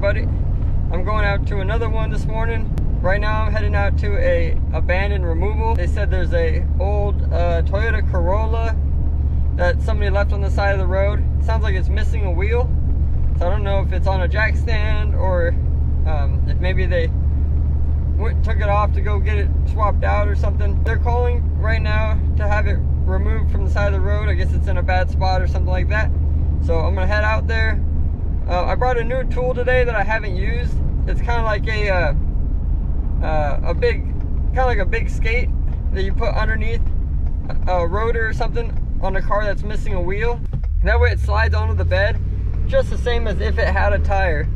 everybody. I'm going out to another one this morning. Right now I'm heading out to a abandoned removal. They said there's a old Toyota Corolla that somebody left on the side of the road. Sounds like it's missing a wheel. So I don't know if it's on a jack stand or if maybe they took it off to go get it swapped out or something. They're calling right now to have it removed from the side of the road. I guess it's in a bad spot or something like that. So I'm gonna head out there. I brought a new tool today that I haven't used. It's kind of like a big skate that you put underneath a rotor or something on a car that's missing a wheel. That way it slides onto the bed, just the same as if it had a tire.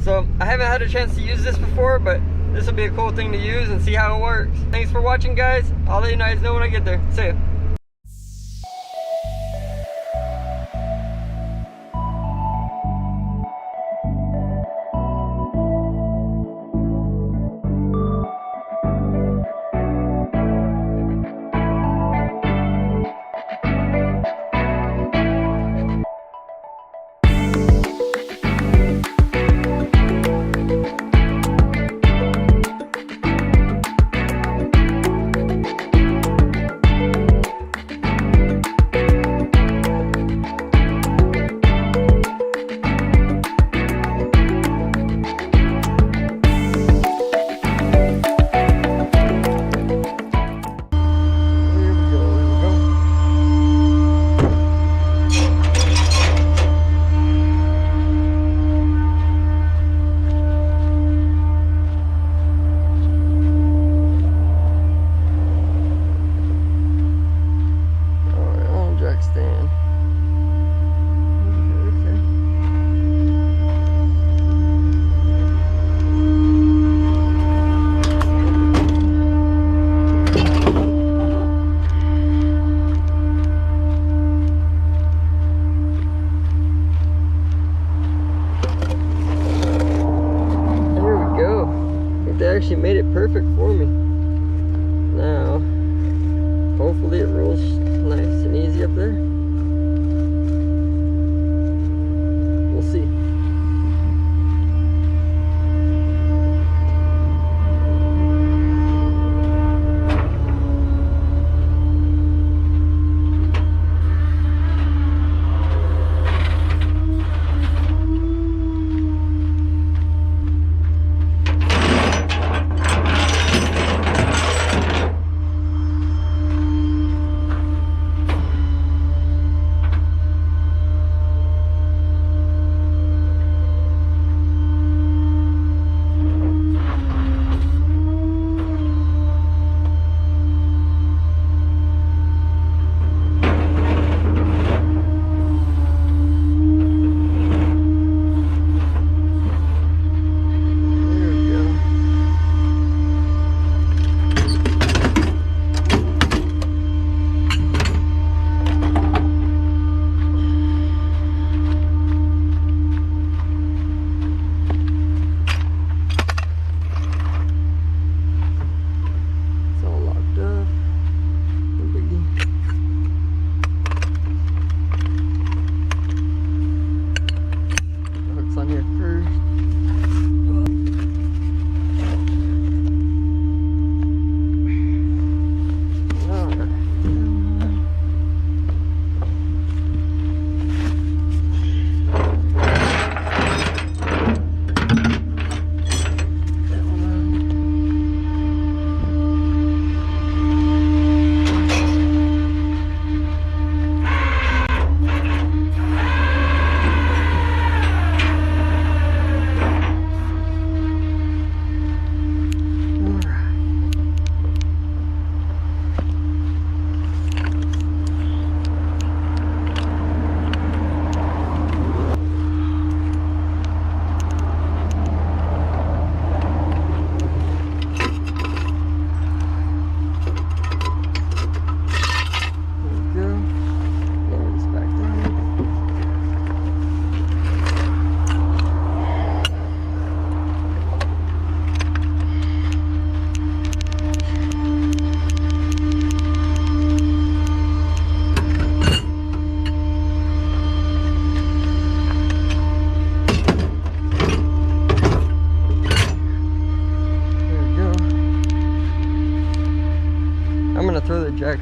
So I haven't had a chance to use this before, but this will be a cool thing to use and see how it works. Thanks for watching, guys. I'll let you guys know when I get there. See ya. Stand. There we go. I think they actually made it perfect for me. Now, hopefully it rolls nice and easy up there. We'll see.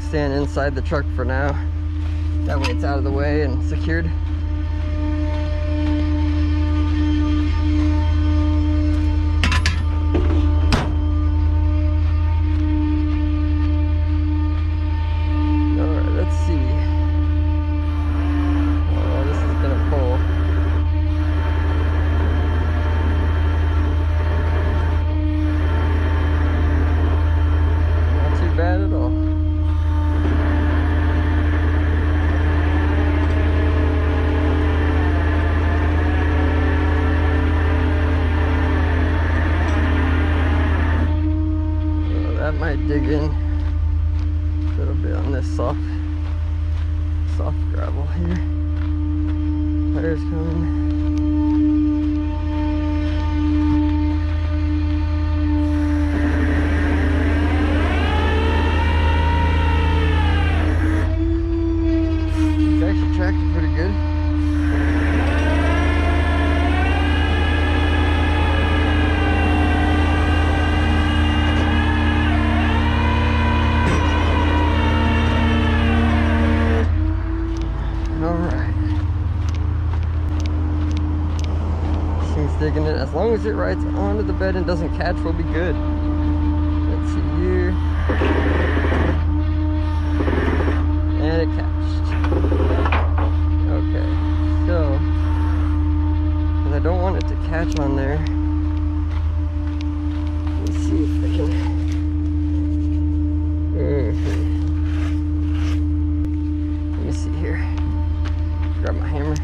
stand inside the truck for now. That way it's out of the way and secured. Dig in a little bit on this soft gravel here. Fire's coming. It's actually tracking pretty good. Digging it. As long as it rides onto the bed and doesn't catch, we'll be good. Let's see here. And it catched. Okay, so because I don't want it to catch on there. Let's see if I can. Let me see here. Grab my hammer.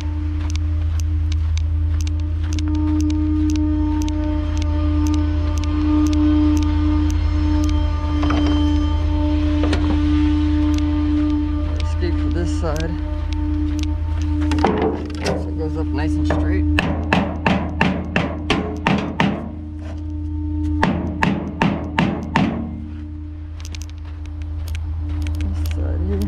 Side. So it goes up nice and straight. This side here.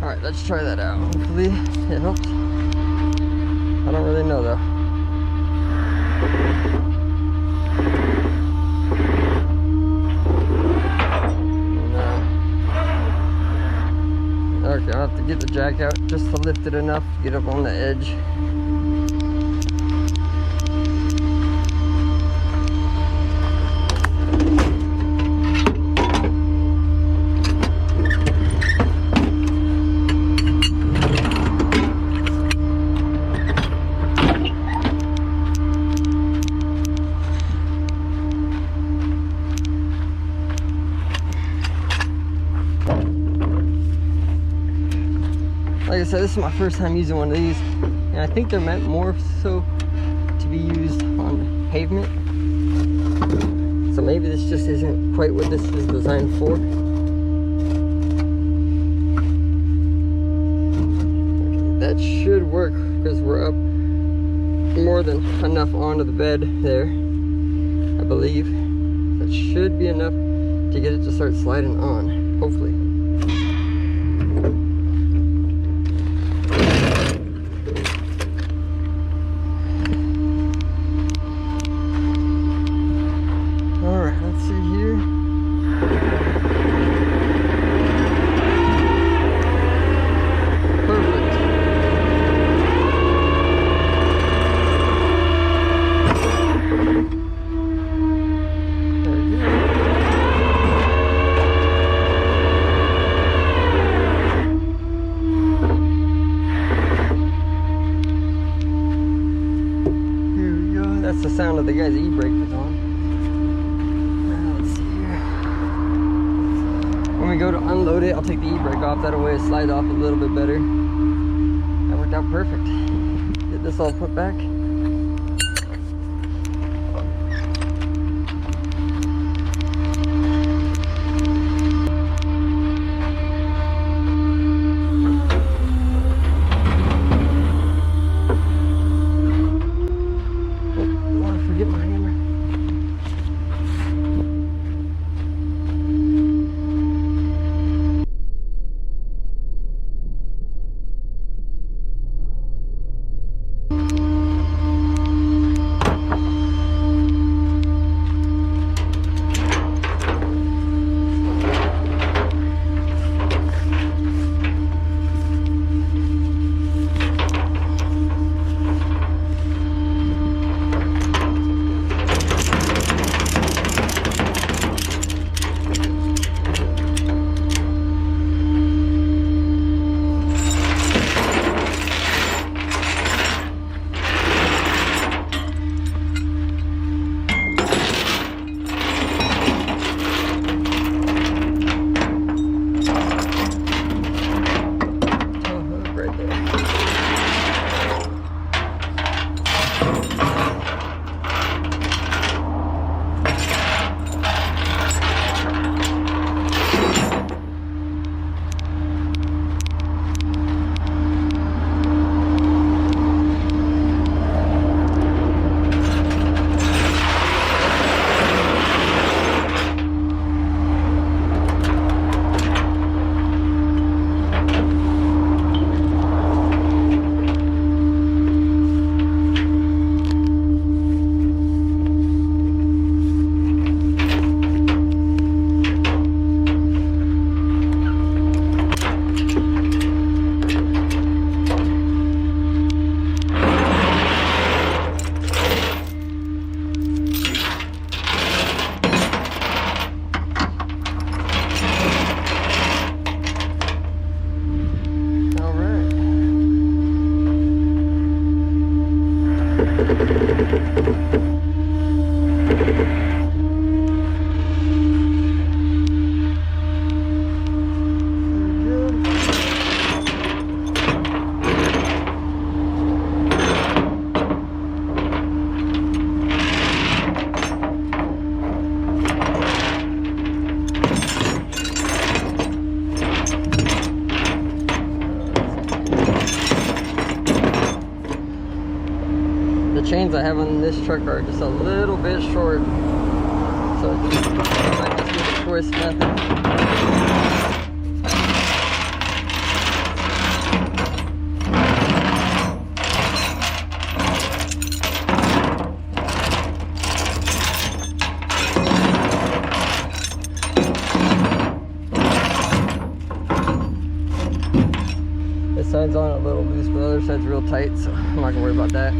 Alright, let's try that out. Hopefully it helps. I don't really know though. Okay, I'll have to get the jack out just to lift it enough to get up on the edge. Like I said, this is my first time using one of these, and I think they're meant more so to be used on pavement. So maybe this just isn't quite what this is designed for. That should work because we're up more than enough onto the bed there, I believe. That should be enough to get it to start sliding on, hopefully. That's the sound of the guy's e-brake was on. Now let's see here. When we go to unload it, I'll take the e-brake off. That way it slides off a little bit better. That worked out perfect. Get this all put back. The chains I have on this truck are just a little bit short, so I might just need a twist method. This side's on a little loose, but the other side's real tight, so I'm not gonna worry about that.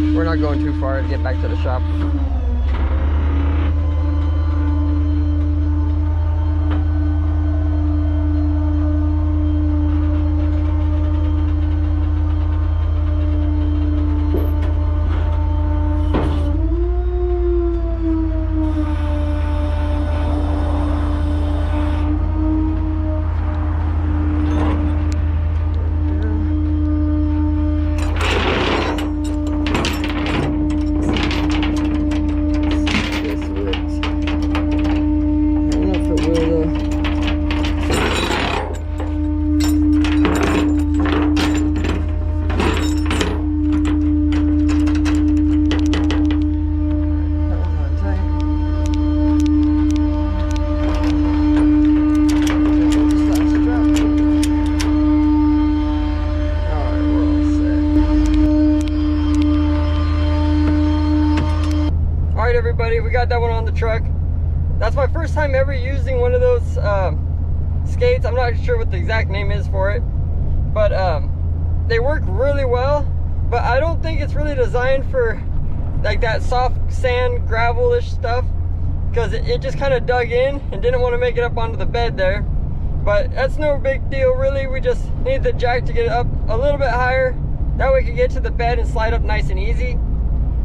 We're not going too far to get back to the shop. Everybody, we got that one on the truck. That's my first time ever using one of those skates. I'm not sure what the exact name is for it, but they work really well, but I don't think it's really designed for like that soft sand gravel-ish stuff, because it just kind of dug in and didn't want to make it up onto the bed there. But that's no big deal really. We just need the jack to get it up a little bit higher, that way we can get to the bed and slide up nice and easy.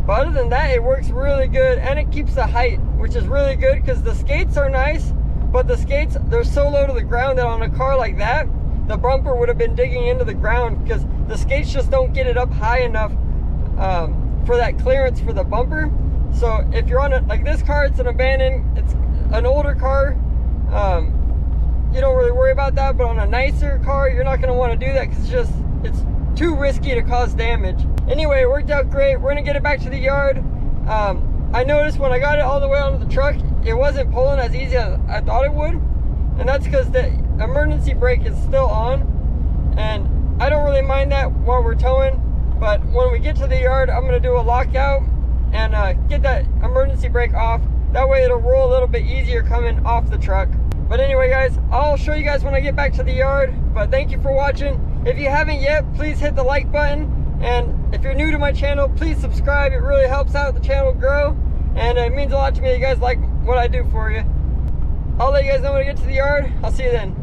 But other than that, it works really good, and it keeps the height, which is really good, because the skates are nice, but the skates, they're so low to the ground that on a car like that, the bumper would have been digging into the ground, because the skates just don't get it up high enough for that clearance for the bumper. So if you're on like this car, it's an abandoned, it's an older car, you don't really worry about that. But on a nicer car, you're not going to want to do that, because it's too risky to cause damage. Anyway, it worked out great. We're gonna get it back to the yard. I noticed when I got it all the way onto the truck, it wasn't pulling as easy as I thought it would, and that's because the emergency brake is still on, and I don't really mind that while we're towing. But when we get to the yard, I'm gonna do a lockout and get that emergency brake off. That way it'll roll a little bit easier coming off the truck. But anyway guys, I'll show you guys when I get back to the yard. But thank you for watching. If you haven't yet, please hit the like button. And if you're new to my channel, please subscribe. It really helps out the channel grow, and it means a lot to me that you guys like what I do for you. I'll let you guys know when I get to the yard. I'll see you then.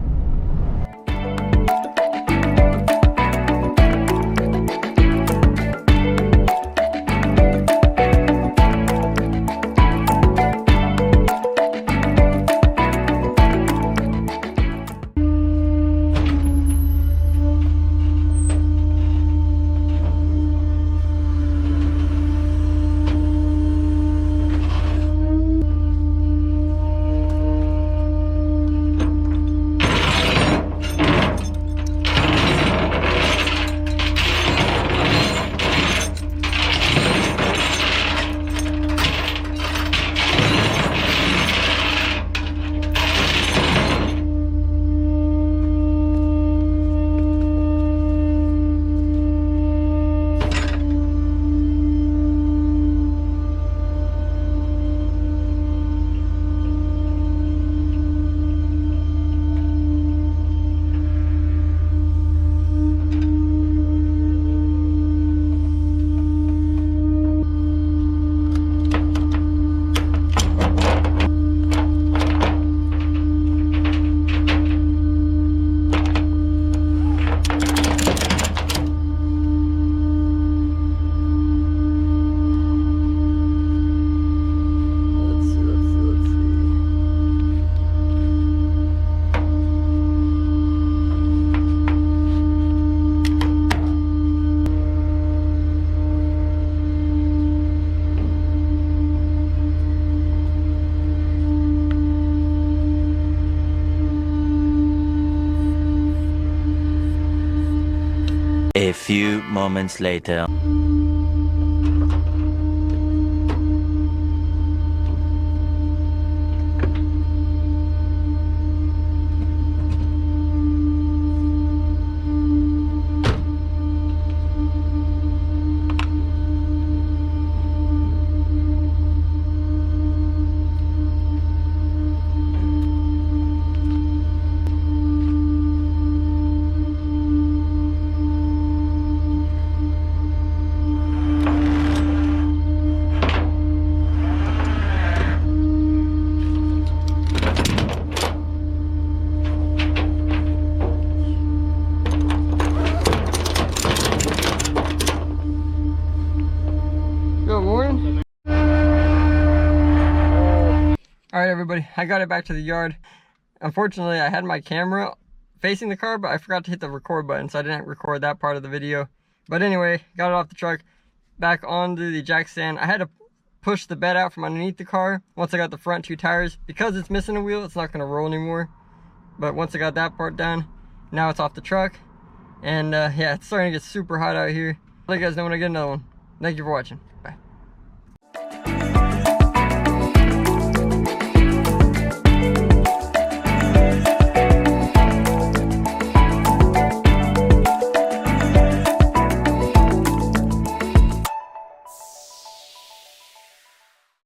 few moments later. Good morning. Alright everybody, I got it back to the yard. Unfortunately, I had my camera facing the car, but I forgot to hit the record button, so I didn't record that part of the video. But anyway, got it off the truck, back onto the jack stand. I had to push the bed out from underneath the car once I got the front two tires. Because it's missing a wheel, it's not going to roll anymore. But once I got that part done, now it's off the truck. And yeah, it's starting to get super hot out here. I'll let you guys know when I get another one. Thank you for watching.